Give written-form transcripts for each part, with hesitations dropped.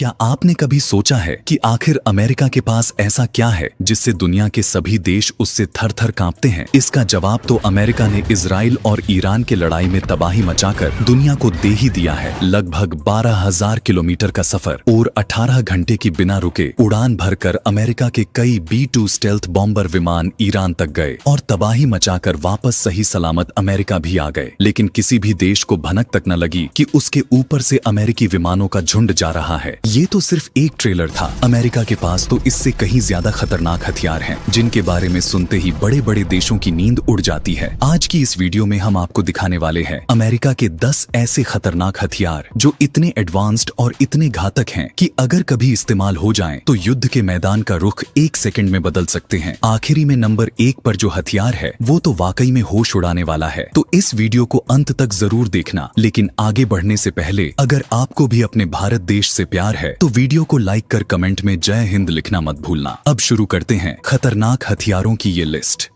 क्या आपने कभी सोचा है कि आखिर अमेरिका के पास ऐसा क्या है जिससे दुनिया के सभी देश उससे थर थर कांपते हैं? इसका जवाब तो अमेरिका ने इजराइल और ईरान के लड़ाई में तबाही मचाकर दुनिया को दे ही दिया है। लगभग 12,000 किलोमीटर का सफर और 18 घंटे की बिना रुके उड़ान भरकर अमेरिका के कई B-2 स्टेल्थ बॉम्बर विमान ईरान तक गए और तबाही मचाकर वापस सही सलामत अमेरिका भी आ गए। लेकिन किसी भी देश को भनक तक न लगी कि उसके ऊपर से अमेरिकी विमानों का झुंड जा रहा है। ये तो सिर्फ एक ट्रेलर था। अमेरिका के पास तो इससे कहीं ज्यादा खतरनाक हथियार हैं, जिनके बारे में सुनते ही बड़े बड़े देशों की नींद उड़ जाती है। आज की इस वीडियो में हम आपको दिखाने वाले हैं अमेरिका के 10 ऐसे खतरनाक हथियार जो इतने एडवांस्ड और इतने घातक हैं कि अगर कभी इस्तेमाल हो जाएं तो युद्ध के मैदान का रुख एक सेकंड में बदल सकते हैं। आखिरी में नंबर 1 पर जो हथियार है वो तो वाकई में होश उड़ाने वाला है, तो इस वीडियो को अंत तक जरूर देखना। लेकिन आगे बढ़ने से पहले अगर आपको भी अपने भारत देश से प्यार है तो वीडियो को लाइक कर कमेंट में जय हिंद लिखना मत भूलना। अब शुरू करते हैं खतरनाक हथियारों की ये लिस्ट।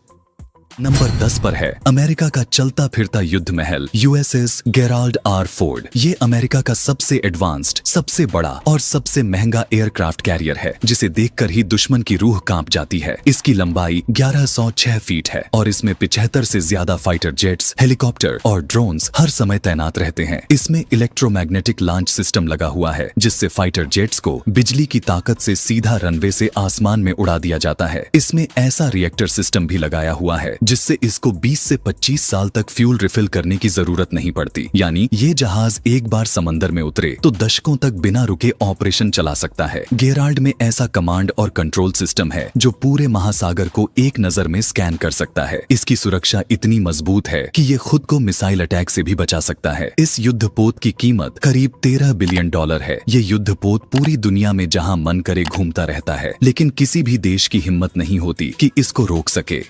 नंबर 10 पर है अमेरिका का चलता फिरता युद्ध महल USS गेराल्ड R. फोर्ड। ये अमेरिका का सबसे एडवांस्ड, सबसे बड़ा और सबसे महंगा एयरक्राफ्ट कैरियर है, जिसे देखकर ही दुश्मन की रूह कांप जाती है। इसकी लंबाई 1106 फीट है और इसमें 75 से ज्यादा फाइटर जेट्स, हेलीकॉप्टर और ड्रोन्स हर समय तैनात रहते हैं। इसमें इलेक्ट्रोमैग्नेटिक लॉन्च सिस्टम लगा हुआ है, जिससे फाइटर जेट्स को बिजली की ताकत से सीधा रनवे से आसमान में उड़ा दिया जाता है। इसमें ऐसा रिएक्टर सिस्टम भी लगाया हुआ है जिससे इसको 20 से 25 साल तक फ्यूल रिफिल करने की जरूरत नहीं पड़ती। यानी ये जहाज एक बार समंदर में उतरे तो दशकों तक बिना रुके ऑपरेशन चला सकता है। गेराल्ड में ऐसा कमांड और कंट्रोल सिस्टम है जो पूरे महासागर को एक नजर में स्कैन कर सकता है। इसकी सुरक्षा इतनी मजबूत है कि ये खुद को मिसाइल अटैक से भी बचा सकता है। इस युद्धपोत की कीमत करीब $13 बिलियन है। ये युद्धपोत पूरी दुनिया में जहां मन करे घूमता रहता है, लेकिन किसी भी देश की हिम्मत नहीं होती कि इसको रोक सके।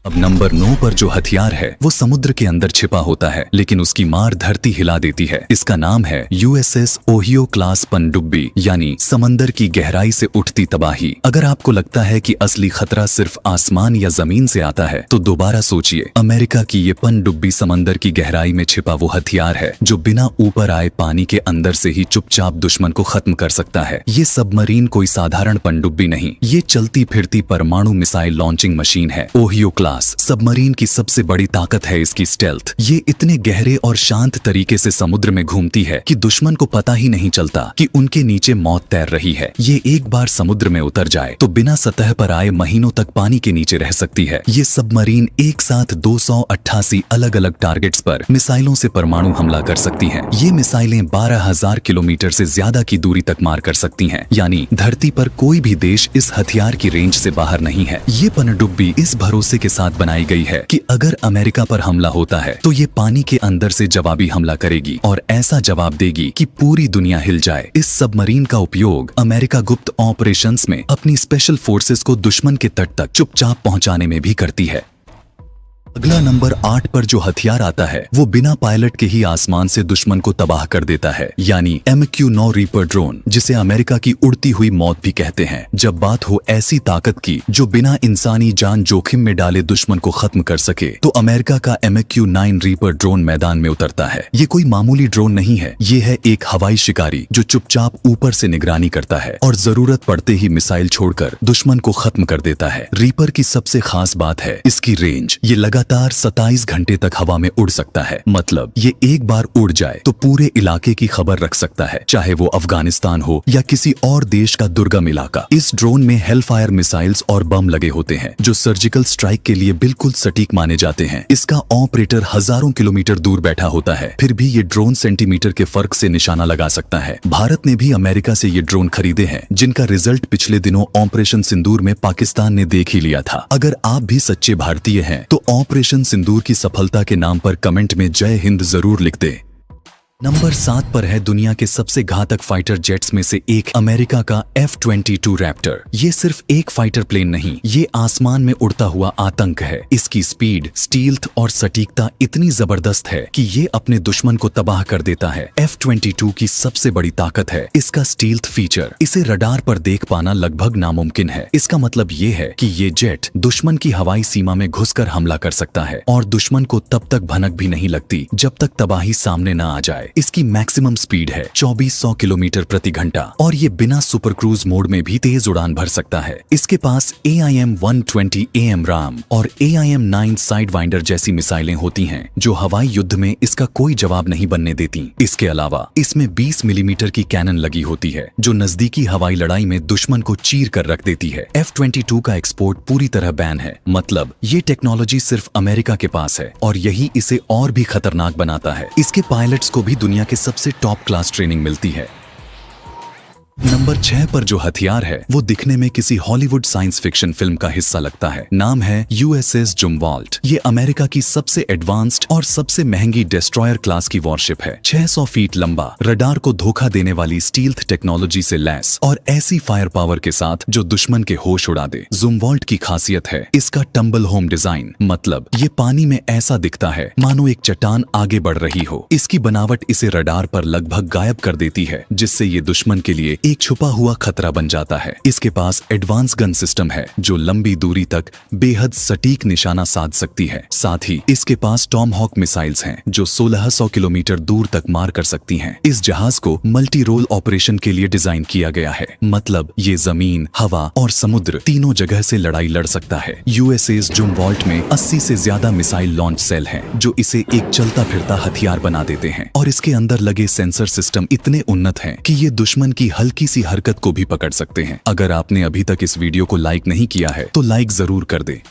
अब नंबर 9 पर जो हथियार है वो समुद्र के अंदर छिपा होता है, लेकिन उसकी मार धरती हिला देती है। इसका नाम है USS ओहियो क्लास पनडुब्बी, यानी समंदर की गहराई से उठती तबाही। अगर आपको लगता है कि असली खतरा सिर्फ आसमान या जमीन से आता है तो दोबारा सोचिए। अमेरिका की ये पनडुब्बी समंदर की गहराई में छिपा वो हथियार है जो बिना ऊपर आए पानी के अंदर से ही चुपचाप दुश्मन को खत्म कर सकता है। ये सबमरीन कोई साधारण पनडुब्बी नहीं, ये चलती फिरती परमाणु मिसाइल लॉन्चिंग मशीन है। ओहियो क्लास सबमरीन की सबसे बड़ी ताकत है इसकी स्टेल्थ। ये इतने गहरे और शांत तरीके से समुद्र में घूमती है कि दुश्मन को पता ही नहीं चलता कि उनके नीचे मौत तैर रही है। ये एक बार समुद्र में उतर जाए तो बिना सतह पर आए महीनों तक पानी के नीचे रह सकती है। ये सबमरीन एक साथ 288 अलग अलग टारगेट्स पर मिसाइलों से परमाणु हमला कर सकती हैं। ये मिसाइलें 12,000 किलोमीटर से ज्यादा की दूरी तक मार कर सकती हैं, यानी धरती पर कोई भी देश इस हथियार की रेंज से बाहर नहीं है। ये पनडुब्बी इस भरोसे के साथ बनाई गई है कि अगर अमेरिका पर हमला होता है तो ये पानी के अंदर से जवाबी हमला करेगी और ऐसा जवाब देगी कि पूरी दुनिया हिल जाए। इस सबमरीन का उपयोग अमेरिका गुप्त ऑपरेशंस में अपनी स्पेशल फोर्सेस को दुश्मन के तट तक चुपचाप पहुंचाने में भी करती है। अगला नंबर 8 पर जो हथियार आता है वो बिना पायलट के ही आसमान से दुश्मन को तबाह कर देता है, यानी MQ-9 रीपर ड्रोन, जिसे अमेरिका की उड़ती हुई मौत भी कहते हैं। जब बात हो ऐसी ताकत की जो बिना इंसानी जान जोखिम में डाले दुश्मन को खत्म कर सके, तो अमेरिका का MQ-9 रीपर ड्रोन मैदान में उतरता है। ये कोई मामूली ड्रोन नहीं है, ये है एक हवाई शिकारी जो चुपचाप ऊपर से निगरानी करता है और जरूरत पड़ते ही मिसाइल छोड़कर दुश्मन को खत्म कर देता है। रीपर की सबसे खास बात है इसकी रेंज। ये लगातार 27 घंटे तक हवा में उड़ सकता है। मतलब ये एक बार उड़ जाए तो पूरे इलाके की खबर रख सकता है, चाहे वो अफगानिस्तान हो या किसी और देश का दुर्गम इलाका। इस ड्रोन में हेलफायर मिसाइल्स और बम लगे होते हैं जो सर्जिकल स्ट्राइक के लिए बिल्कुल सटीक माने जाते हैं। इसका ऑपरेटर हजारों किलोमीटर दूर बैठा होता है, फिर भी ये ड्रोन सेंटीमीटर के फर्क से निशाना लगा सकता है। भारत ने भी अमेरिका से ये ड्रोन खरीदे हैं, जिनका रिजल्ट पिछले दिनों ऑपरेशन सिंदूर में पाकिस्तान ने देख ही लिया था। अगर आप भी सच्चे भारतीय हैं तो ऑपरेशन सिंदूर की सफलता के नाम पर कमेंट में जय हिंद जरूर लिख दे। नंबर 7 पर है दुनिया के सबसे घातक फाइटर जेट्स में से एक अमेरिका का F-22 रैप्टर। ये सिर्फ एक फाइटर प्लेन नहीं, ये आसमान में उड़ता हुआ आतंक है। इसकी स्पीड, स्टील्थ और सटीकता इतनी जबरदस्त है कि ये अपने दुश्मन को तबाह कर देता है। F-22 की सबसे बड़ी ताकत है इसका स्टील्थ फीचर। इसे रडार पर देख पाना लगभग नामुमकिन है। इसका मतलब ये है कि ये जेट दुश्मन की हवाई सीमा में घुसकर हमला कर सकता है और दुश्मन को तब तक भनक भी नहीं लगती जब तक तबाही सामने न आ जाए। इसकी मैक्सिमम स्पीड है 2400 किलोमीटर प्रति घंटा और ये बिना सुपर क्रूज मोड में भी तेज उड़ान भर सकता है। इसके पास AIM-120 AM राम और AIM-9 साइडवाइंडर जैसी मिसाइलें होती हैं जो हवाई युद्ध में इसका कोई जवाब नहीं बनने देती। इसके अलावा इसमें 20 मिलीमीटर की कैनन लगी होती है जो नजदीकी हवाई लड़ाई में दुश्मन को चीर कर रख देती है। F-22 का एक्सपोर्ट पूरी तरह बैन है, मतलब ये टेक्नोलॉजी सिर्फ अमेरिका के पास है और यही इसे और भी खतरनाक बनाता है। इसके पायलट्स को भी दुनिया के सबसे टॉप क्लास ट्रेनिंग मिलती है। नंबर 6 पर जो हथियार है वो दिखने में किसी हॉलीवुड साइंस फिक्शन फिल्म का हिस्सा लगता है। नाम है USS जुमवॉल्ट। ये अमेरिका की सबसे एडवांस्ड और सबसे महंगी डिस्ट्रॉयर क्लास की वॉरशिप है। 600 फीट लंबा, रडार को धोखा देने वाली स्टील्थ टेक्नोलॉजी से लैस और ऐसी फायर पावर के साथ जो दुश्मन के होश उड़ा दे। जुमवॉल्ट की खासियत है इसका टम्बल होम डिजाइन, मतलब ये पानी में ऐसा दिखता है मानो एक चट्टान आगे बढ़ रही हो। इसकी बनावट इसे रडार पर लगभग गायब कर देती है, जिससे ये दुश्मन के लिए एक छुपा हुआ खतरा बन जाता है। इसके पास एडवांस गन सिस्टम है जो लंबी दूरी तक बेहद सटीक निशाना साध सकती है। साथ ही इसके पास टॉमहॉक मिसाइल्स हैं जो 1600 किलोमीटर दूर तक मार कर सकती हैं। इस जहाज को मल्टी रोल ऑपरेशन के लिए डिजाइन किया गया है, मतलब ये जमीन, हवा और समुद्र तीनों जगह से लड़ाई लड़ सकता है। USS जुमवॉल्ट में 80 से ज्यादा मिसाइल लॉन्च सेल हैं जो इसे एक चलता फिरता हथियार बना देते हैं और इसके अंदर लगे सेंसर सिस्टम इतने उन्नत हैं कि ये दुश्मन की हल्की सी हरकत को भी पकड़ सकते हैं। अगर आपने अभी तक इस वीडियो को लाइक नहीं किया है तो लाइक जरूर कर दे।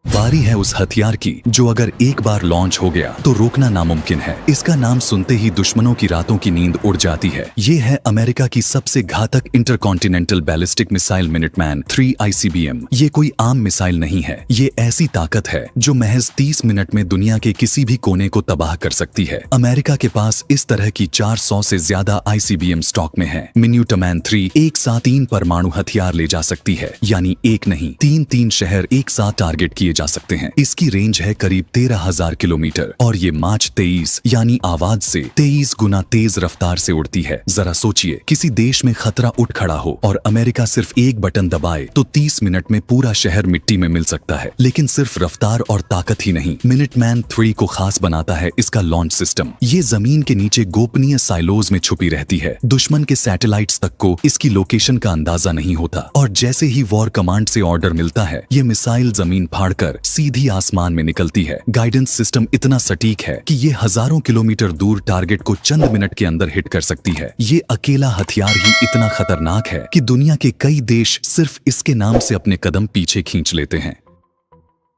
बारी है उस हथियार की जो अगर एक बार लॉन्च हो गया तो रोकना नामुमकिन है। इसका नाम सुनते ही दुश्मनों की रातों की नींद उड़ जाती है। ये है अमेरिका की सबसे घातक intercontinental ballistic missile Minuteman 3 ICBM। ये कोई आम मिसाइल नहीं है, ये ऐसी ताकत है जो महज 30 मिनट में दुनिया के किसी भी कोने को तबाह कर सकती है। अमेरिका के पास इस तरह की 400 से ज्यादा ICBM स्टॉक में है। मिन्यूटमैन 3 एक साथ 3 परमाणु हथियार ले जा सकती है, यानी एक नहीं 3 शहर एक साथ टारगेट किए जा सकते हैं। इसकी रेंज है करीब 13,000 किलोमीटर और ये माच 23 यानी आवाज से 23 गुना तेज रफ्तार से उड़ती है। जरा सोचिए, किसी देश में खतरा उठ खड़ा हो और अमेरिका सिर्फ एक बटन दबाए तो 30 मिनट में पूरा शहर मिट्टी में मिल सकता है। लेकिन सिर्फ रफ्तार और ताकत ही नहीं, मिनटमैन 3 को खास बनाता है इसका लॉन्च सिस्टम। ये जमीन के नीचे गोपनीय साइलोज में छुपी रहती है। दुश्मन के सैटेलाइट्स तक को इसकी लोकेशन का अंदाजा नहीं होता और जैसे ही वॉर कमांड से ऑर्डर मिलता है ये मिसाइल जमीन फाड़कर सीधी आसमान में निकलती है। गाइडेंस सिस्टम इतना सटीक है कि ये हजारों किलोमीटर दूर टारगेट को चंद मिनट के अंदर हिट कर सकती है। ये अकेला हथियार ही इतना खतरनाक है कि दुनिया के कई देश सिर्फ इसके नाम से अपने कदम पीछे खींच लेते हैं।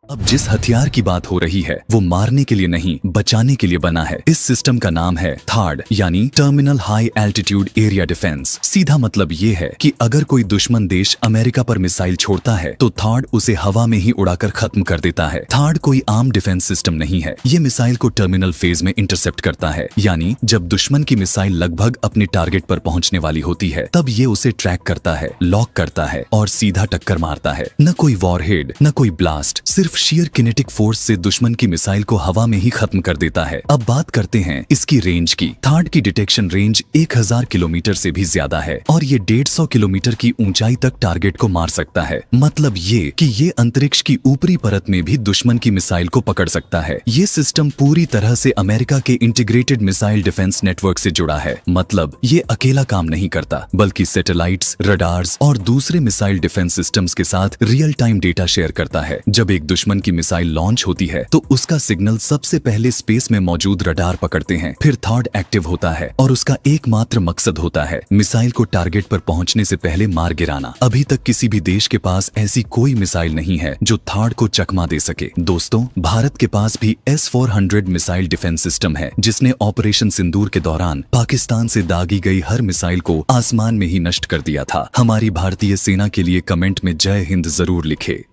अब जिस हथियार की बात हो रही है वो मारने के लिए नहीं, बचाने के लिए बना है। इस सिस्टम का नाम है THAAD यानी terminal high altitude area defence. सीधा मतलब ये है कि अगर कोई दुश्मन देश अमेरिका पर मिसाइल छोड़ता है तो THAAD उसे हवा में ही उड़ाकर खत्म कर देता है। THAAD कोई आम डिफेंस सिस्टम नहीं है, ये मिसाइल को टर्मिनल फेज में इंटरसेप्ट करता है, यानी जब दुश्मन की मिसाइल लगभग अपने टारगेट पर पहुंचने वाली होती है तब ये उसे ट्रैक करता है, लॉक करता है और सीधा टक्कर मारता है। न कोई वॉरहेड, न कोई ब्लास्ट, सिर्फ शेयर किनेटिक फोर्स से दुश्मन की मिसाइल को हवा में ही खत्म कर देता है। अब बात करते हैं इसकी रेंज की। THAAD की डिटेक्शन रेंज 1000 किलोमीटर से भी ज्यादा है और ये 150 किलोमीटर की ऊंचाई तक टारगेट को मार सकता है। मतलब ये कि ये अंतरिक्ष की ऊपरी परत में भी दुश्मन की मिसाइल को पकड़ सकता है। ये सिस्टम पूरी तरह से अमेरिका के इंटीग्रेटेड मिसाइल डिफेंस नेटवर्क से जुड़ा है। मतलब ये अकेला काम नहीं करता बल्कि सैटेलाइट्स, रडार्स और दूसरे मिसाइल डिफेंस सिस्टम्स के साथ रियल टाइम डेटा शेयर करता है। जब एक दुश्मन की मिसाइल लॉन्च होती है तो उसका सिग्नल सबसे पहले स्पेस में मौजूद रडार पकड़ते हैं, फिर THAAD एक्टिव होता है और उसका एकमात्र मकसद होता है मिसाइल को टारगेट पर पहुंचने से पहले मार गिराना। अभी तक किसी भी देश के पास ऐसी कोई मिसाइल नहीं है जो THAAD को चकमा दे सके। दोस्तों, भारत के पास भी S-400 मिसाइल डिफेंस सिस्टम है जिसने ऑपरेशन सिंदूर के दौरान पाकिस्तान से दागी गई हर मिसाइल को आसमान में ही नष्ट कर दिया था। हमारी भारतीय सेना के लिए कमेंट में जय हिंद जरूर लिखे।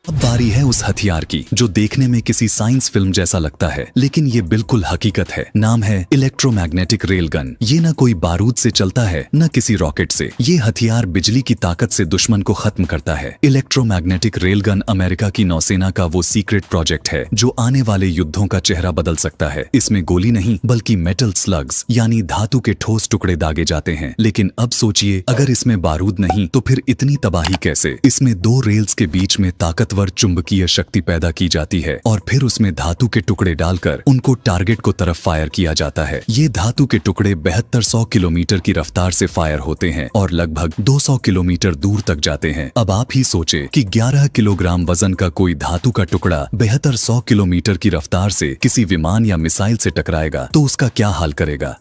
अब बारी है उस हथियार की जो देखने में किसी साइंस फिल्म जैसा लगता है लेकिन ये बिल्कुल हकीकत है। नाम है इलेक्ट्रोमैग्नेटिक रेल गन। ये न कोई बारूद से चलता है न किसी रॉकेट से। ये हथियार बिजली की ताकत से दुश्मन को खत्म करता है। इलेक्ट्रोमैग्नेटिक रेल गन अमेरिका की नौसेना का वो सीक्रेट प्रोजेक्ट है जो आने वाले युद्धों का चेहरा बदल सकता है। इसमें गोली नहीं बल्कि मेटल स्लग्स यानी धातु के ठोस टुकड़े दागे जाते हैं। लेकिन अब सोचिए, अगर इसमें बारूद नहीं तो फिर इतनी तबाही कैसे? इसमें 2 रेल्स के बीच में ताकत ताकतवर चुंबकीय शक्ति पैदा की जाती है और फिर उसमें धातु के टुकड़े डालकर उनको टारगेट को तरफ फायर किया जाता है। ये धातु के टुकड़े 7200 किलोमीटर की रफ्तार से फायर होते हैं और लगभग 200 किलोमीटर दूर तक जाते हैं। अब आप ही सोचे कि 11 किलोग्राम वजन का कोई धातु का टुकड़ा 7200 किलोमीटर की रफ्तार से किसी विमान या मिसाइल से टकराएगा तो उसका क्या हाल करेगा।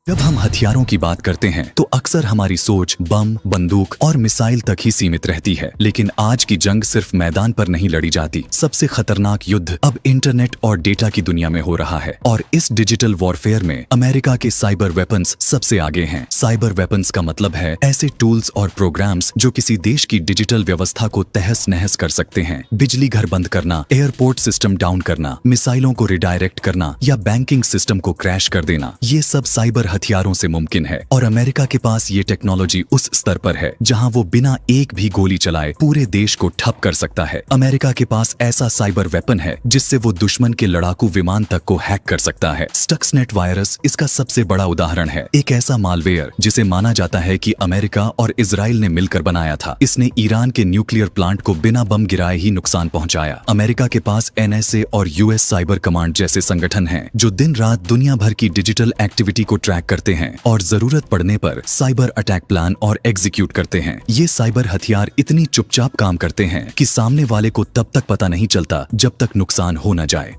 जब हम हथियारों की बात करते हैं तो अक्सर हमारी सोच बम, बंदूक और मिसाइल तक ही सीमित रहती है, लेकिन आज की जंग सिर्फ मैदान पर नहीं लड़ी जाती। सबसे खतरनाक युद्ध अब इंटरनेट और डेटा की दुनिया में हो रहा है और इस डिजिटल वॉरफेयर में अमेरिका के साइबर वेपन्स सबसे आगे हैं। साइबर वेपन्स का मतलब है ऐसे टूल्स और प्रोग्राम्स जो किसी देश की डिजिटल व्यवस्था को तहस नहस कर सकते हैं। बिजली घर बंद करना, एयरपोर्ट सिस्टम डाउन करना, मिसाइलों को रिडायरेक्ट करना या बैंकिंग सिस्टम को क्रैश कर देना, ये सब साइबर हथियारों से मुमकिन है। और अमेरिका के पास ये टेक्नोलॉजी उस स्तर पर है जहां वो बिना एक भी गोली चलाए पूरे देश को ठप कर सकता है। अमेरिका के पास ऐसा साइबर वेपन है जिससे वो दुश्मन के लड़ाकू विमान तक को हैक कर सकता है। स्टक्सनेट वायरस इसका सबसे बड़ा उदाहरण है। एक ऐसा मालवेयर जिसे माना जाता है कि अमेरिका और इजराइल ने मिलकर बनाया था। इसने ईरान के न्यूक्लियर प्लांट को बिना बम गिराए ही नुकसान पहुंचाया। अमेरिका के पास NSA और US साइबर कमांड जैसे संगठन हैं जो दिन रात दुनिया भर की डिजिटल एक्टिविटी को ट्रैक करते हैं और जरूरत पड़ने पर साइबर अटैक प्लान और एग्जीक्यूट करते हैं। ये साइबर हथियार इतनी चुपचाप काम करते हैं कि सामने वाले को तब तक पता नहीं चलता जब तक नुकसान हो न जाए।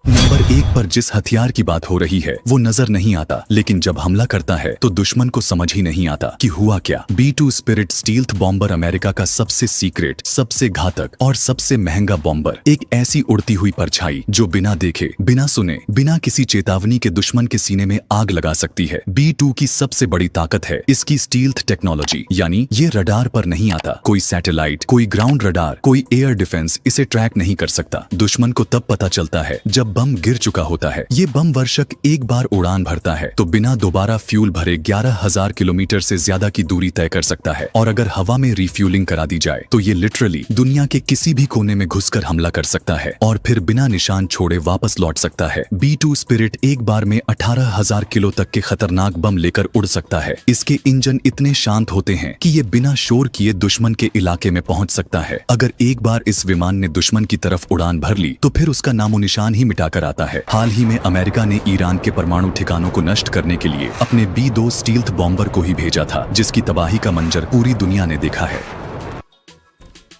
नंबर 1 पर जिस हथियार की बात हो रही है वो नजर नहीं आता, लेकिन जब हमला करता है तो दुश्मन को समझ ही नहीं आता कि हुआ क्या। B2 spirit stealth bomber America का सबसे सीक्रेट, सबसे घातक और सबसे महंगा बॉम्बर। एक ऐसी उड़ती हुई परछाई जो बिना देखे, बिना सुने, बिना किसी चेतावनी के दुश्मन के सीने में आग लगा सकती है। B2 की सबसे बड़ी ताकत है इसकी स्टील्थ टेक्नोलॉजी, यानी ये रडार पर नहीं आता। कोई सैटेलाइट, कोई ग्राउंड रडार, कोई एयर डिफेंस इसे ट्रैक नहीं कर सकता। दुश्मन को तब पता चलता है जब बम गिर चुका होता है। ये बम वर्षक एक बार उड़ान भरता है तो बिना दोबारा फ्यूल भरे 11,000 किलोमीटर से ज्यादा की दूरी तय कर सकता है, और अगर हवा में रिफ्यूलिंग करा दी जाए तो ये लिटरली दुनिया के किसी भी कोने में घुसकर हमला कर सकता है और फिर बिना निशान छोड़े वापस लौट सकता है। B2 स्पिरिट एक बार में 18,000 किलो तक के खतरनाक बम लेकर उड़ सकता है। इसके इंजन इतने शांत होते हैं कि ये बिना शोर किए दुश्मन के इलाके में पहुंच सकता है। अगर एक बार इस विमान ने दुश्मन की तरफ उड़ान भर ली तो फिर उसका नामो निशान ही मिटा कर आता है। हाल ही में अमेरिका ने ईरान के परमाणु ठिकानों को नष्ट करने के लिए अपने B2 स्टील्थ बॉम्बर को ही भेजा था, जिसकी तबाही का मंजर पूरी दुनिया ने देखा है।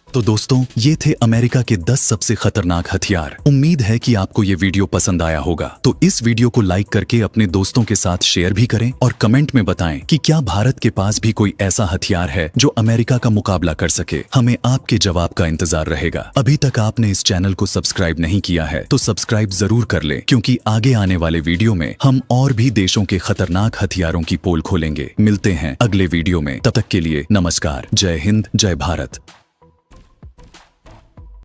तो दोस्तों, ये थे अमेरिका के 10 सबसे खतरनाक हथियार। उम्मीद है कि आपको ये वीडियो पसंद आया होगा। तो इस वीडियो को लाइक करके अपने दोस्तों के साथ शेयर भी करें और कमेंट में बताएं कि क्या भारत के पास भी कोई ऐसा हथियार है जो अमेरिका का मुकाबला कर सके। हमें आपके जवाब का इंतजार रहेगा। अभी तक आपने इस चैनल को सब्सक्राइब नहीं किया है तो सब्सक्राइब जरूर कर ले, क्योंकि आगे आने वाले वीडियो में हम और भी देशों के खतरनाक हथियारों की पोल खोलेंगे। मिलते हैं अगले वीडियो में, तब तक के लिए नमस्कार। जय हिंद, जय भारत।